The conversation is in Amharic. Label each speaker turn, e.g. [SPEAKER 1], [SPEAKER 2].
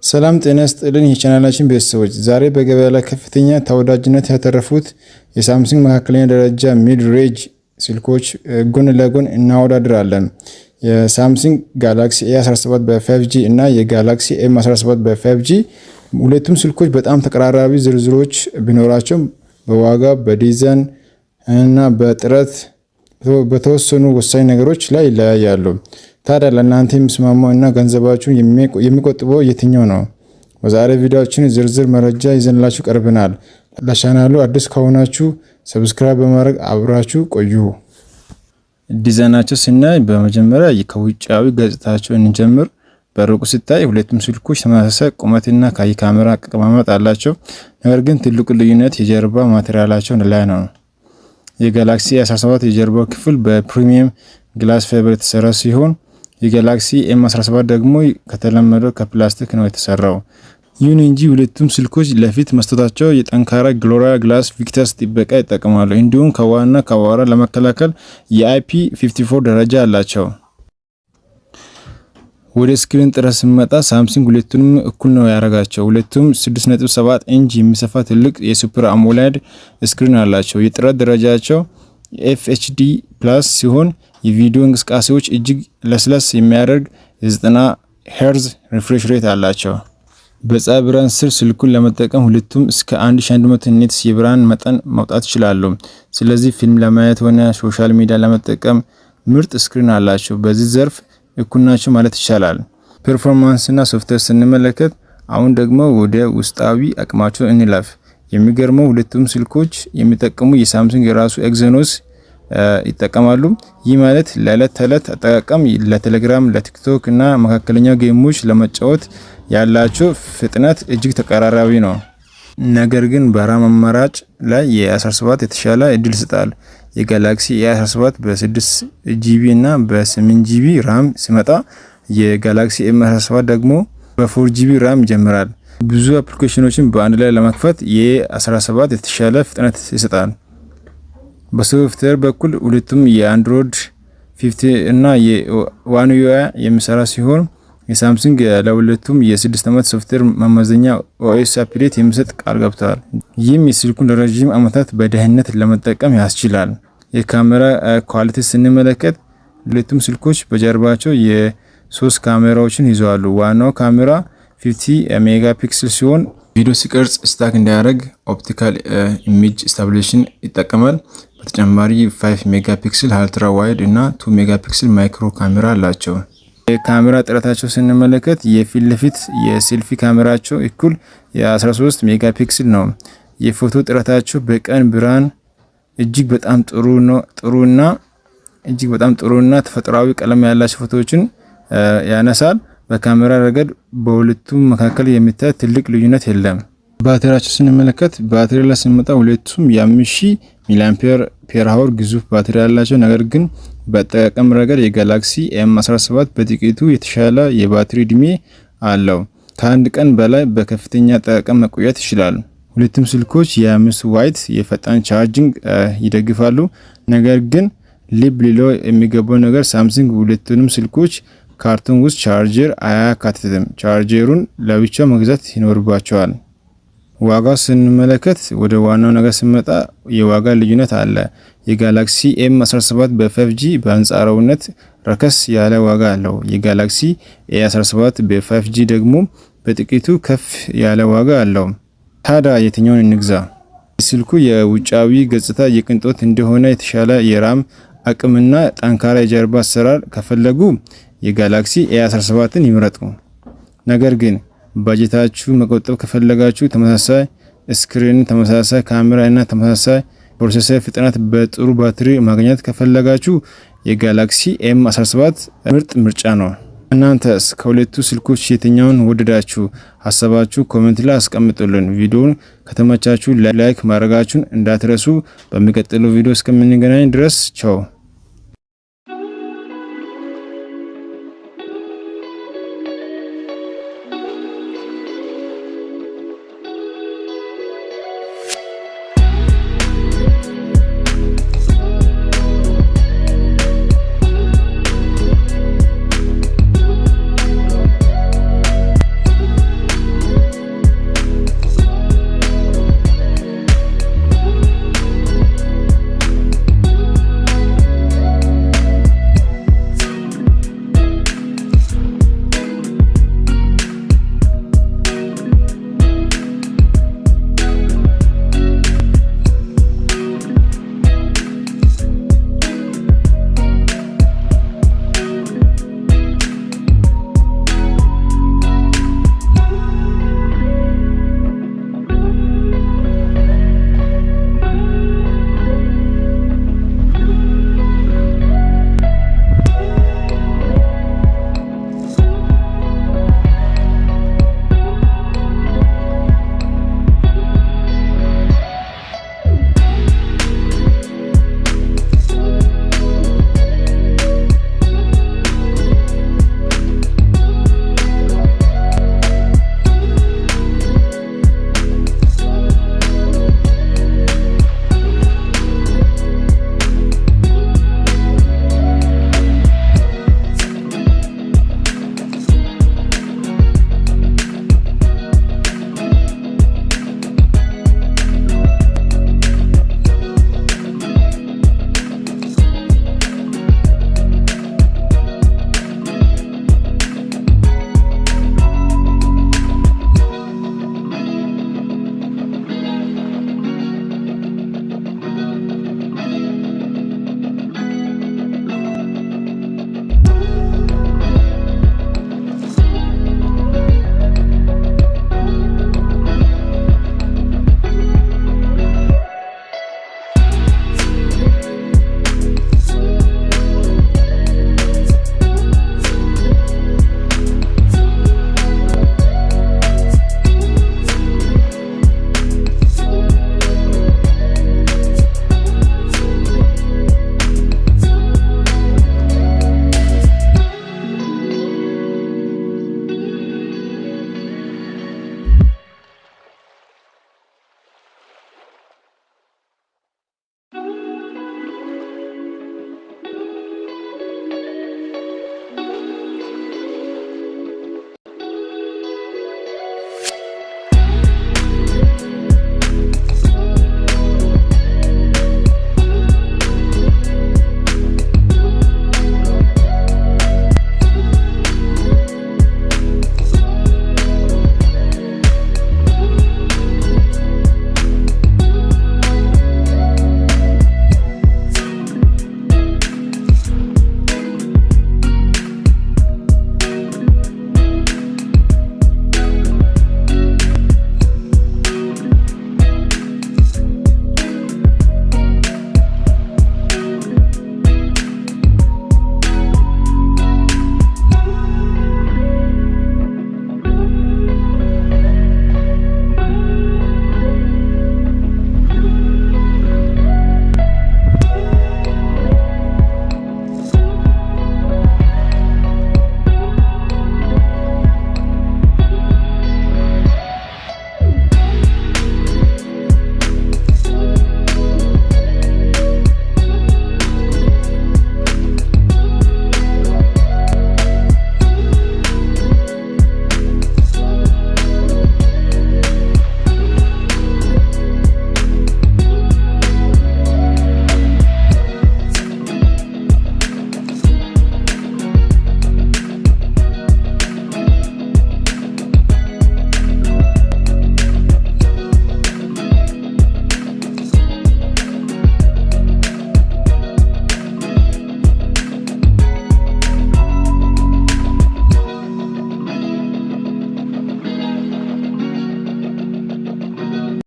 [SPEAKER 1] ሰላም ጤና ይስጥልን የቻናላችን ቤተሰቦች፣ ዛሬ በገበያ ላይ ከፍተኛ ተወዳጅነት ያተረፉት የሳምሰንግ መካከለኛ ደረጃ ሚድ ሬንጅ ስልኮች ጎን ለጎን እናወዳድራለን። የሳምሰንግ ጋላክሲ A17 በ5G እና የጋላክሲ M17 በ5G ሁለቱም ስልኮች በጣም ተቀራራቢ ዝርዝሮች ቢኖራቸውም በዋጋ በዲዛይን እና በጥራት በተወሰኑ ወሳኝ ነገሮች ላይ ይለያያሉ። ታዲያ ለእናንተ የሚስማማው እና ገንዘባችሁን የሚቆጥበው የትኛው ነው? በዛሬ ቪዲዮአችን ዝርዝር መረጃ ይዘንላችሁ ቀርበናል። ለቻናሉ አዲስ ከሆናችሁ ሰብስክራይብ በማድረግ አብራችሁ ቆዩ። ዲዛይናቸው ስናይ በመጀመሪያ ከውጫዊ ገጽታቸው እንጀምር። በሩቁ ሲታይ ሁለቱም ስልኮች ተመሳሳይ ቁመትና ካሜራ አቀማመጥ አላቸው። ነገር ግን ትልቁ ልዩነት የጀርባ ማቴሪያላቸው ላይ ነው። የጋላክሲ A17 የጀርባው ክፍል በፕሪሚየም ግላስ ፋይበር የተሰራ ሲሆን የጋላክሲ M17 ደግሞ ከተለመደው ከፕላስቲክ ነው የተሰራው። ይሁን እንጂ ሁለቱም ስልኮች ለፊት መስታወታቸው የጠንካራ ግሎሪያ ግላስ ቪክተርስ ጥበቃ ይጠቀማሉ። እንዲሁም ከዋና ከአቧራ ለመከላከል የIP54 ደረጃ አላቸው። ወደ ስክሪን ጥራት ስንመጣ ሳምሰንግ ሁለቱንም እኩል ነው ያደረጋቸው። ሁለቱም 6.7 ኢንች የሚሰፋ ትልቅ የሱፐር አሞሌድ ስክሪን አላቸው። የጥራት ደረጃቸው FHD+ ሲሆን የቪዲዮ እንቅስቃሴዎች እጅግ ለስለስ የሚያደርግ የ90 Hz ሪፍሬሽ ሬት አላቸው። በፀሐይ ብርሃን ስር ስልኩን ለመጠቀም ሁለቱም እስከ 1100 ኒትስ የብርሃን መጠን ማውጣት ይችላሉ። ስለዚህ ፊልም ለማየት ሆነ ሶሻል ሚዲያ ለመጠቀም ምርጥ ስክሪን አላቸው። በዚህ ዘርፍ እኩል ናቸው ማለት ይቻላል። ፐርፎርማንስ እና ሶፍትዌር ስንመለከት አሁን ደግሞ ወደ ውስጣዊ አቅማቸው እንለፍ። የሚገርመው ሁለቱም ስልኮች የሚጠቀሙ የሳምሰንግ የራሱ ኤግዘኖስ ይጠቀማሉ። ይህ ማለት ለዕለት ተዕለት አጠቃቀም ለቴሌግራም፣ ለቲክቶክ እና መካከለኛ ጌሞች ለመጫወት ያላቸው ፍጥነት እጅግ ተቀራራቢ ነው። ነገር ግን በራም አማራጭ ላይ የ17 የተሻለ እድል ይሰጣል። የጋላክሲ A17 በ6GB እና በ8GB ራም ሲመጣ የጋላክሲ M17 ደግሞ በ4GB ራም ይጀምራል። ብዙ አፕሊኬሽኖችን በአንድ ላይ ለመክፈት የ17 የተሻለ ፍጥነት ይሰጣል። በሶፍትዌር በኩል ሁለቱም የአንድሮይድ 50 እና የዋን ዩአይ የሚሰራ ሲሆን የሳምሰንግ ለሁለቱም የ6 ዓመት ሶፍትዌር ማመዘኛ OS አፕዴት የሚሰጥ ቃል ገብተዋል። ይህም የስልኩን ለረጅም ዓመታት በደህንነት ለመጠቀም ያስችላል። የካሜራ ኳሊቲ ስንመለከት ሁለቱም ስልኮች በጀርባቸው የ3 ካሜራዎችን ይዘዋሉ። ዋናው ካሜራ 50 ሜጋፒክሰል ሲሆን ቪዲዮ ሲቀርጽ ስታክ እንዳያደርግ ኦፕቲካል ኢሜጅ ስታቢላይዜሽን ይጠቀማል። በተጨማሪ 5 ሜጋፒክሰል አልትራ ዋይድ እና 2 ሜጋፒክሰል ማይክሮ ካሜራ አላቸው። የካሜራ ጥራታቸው ስንመለከት የፊት ለፊት የሴልፊ ካሜራቸው እኩል የ13 ሜጋፒክሰል ነው። የፎቶ ጥራታቸው በቀን ብርሃን እጅግ በጣም ጥሩና ተፈጥሯዊ ቀለም ያላቸው ፎቶዎችን ያነሳል። በካሜራ ረገድ በሁለቱም መካከል የሚታይ ትልቅ ልዩነት የለም። ባትሪያቸው ስንመለከት ባትሪ ላይ ስንመጣ ሁለቱም የ5000 ሚሊአምፔር ግዙፍ ባትሪ ያላቸው፣ ነገር ግን በአጠቃቀም ረገድ የጋላክሲ M17 በጥቂቱ የተሻለ የባትሪ እድሜ አለው። ከአንድ ቀን በላይ በከፍተኛ አጠቃቀም መቆየት ይችላል። ሁለቱም ስልኮች የ5 ዋት የፈጣን ቻርጂንግ ይደግፋሉ። ነገር ግን ልብ ሊለው የሚገባው ነገር ሳምሰንግ ሁለቱንም ስልኮች ካርቶን ውስጥ ቻርጀር አያካትትም። ቻርጀሩን ለብቻው መግዛት ይኖርባቸዋል። ዋጋ ስንመለከት ወደ ዋናው ነገር ስንመጣ የዋጋ ልዩነት አለ። የጋላክሲ M17 በ5G በአንጻራዊነት ረከስ ያለ ዋጋ አለው። የጋላክሲ A17 በ5G ደግሞ በጥቂቱ ከፍ ያለ ዋጋ አለው። ታዲያ የትኛውን እንግዛ? ስልኩ የውጫዊ ገጽታ የቅንጦት እንደሆነ የተሻለ የራም አቅምና ጠንካራ የጀርባ አሰራር ከፈለጉ የጋላክሲ A17ን ይምረጡ። ነገር ግን ባጀታችሁ መቆጠብ ከፈለጋችሁ ተመሳሳይ ስክሪን፣ ተመሳሳይ ካሜራ እና ተመሳሳይ ፕሮሰሰር ፍጥነት በጥሩ ባትሪ ማግኘት ከፈለጋችሁ የጋላክሲ M17 ምርጥ ምርጫ ነው። እናንተስ ከሁለቱ ስልኮች የትኛውን ወደዳችሁ? ሀሳባችሁ ኮሜንት ላይ አስቀምጡልን። ቪዲዮውን ከተመቻችሁ ላይክ ማድረጋችሁን እንዳትረሱ። በሚቀጥለው ቪዲዮ እስከምንገናኝ ድረስ ቻው።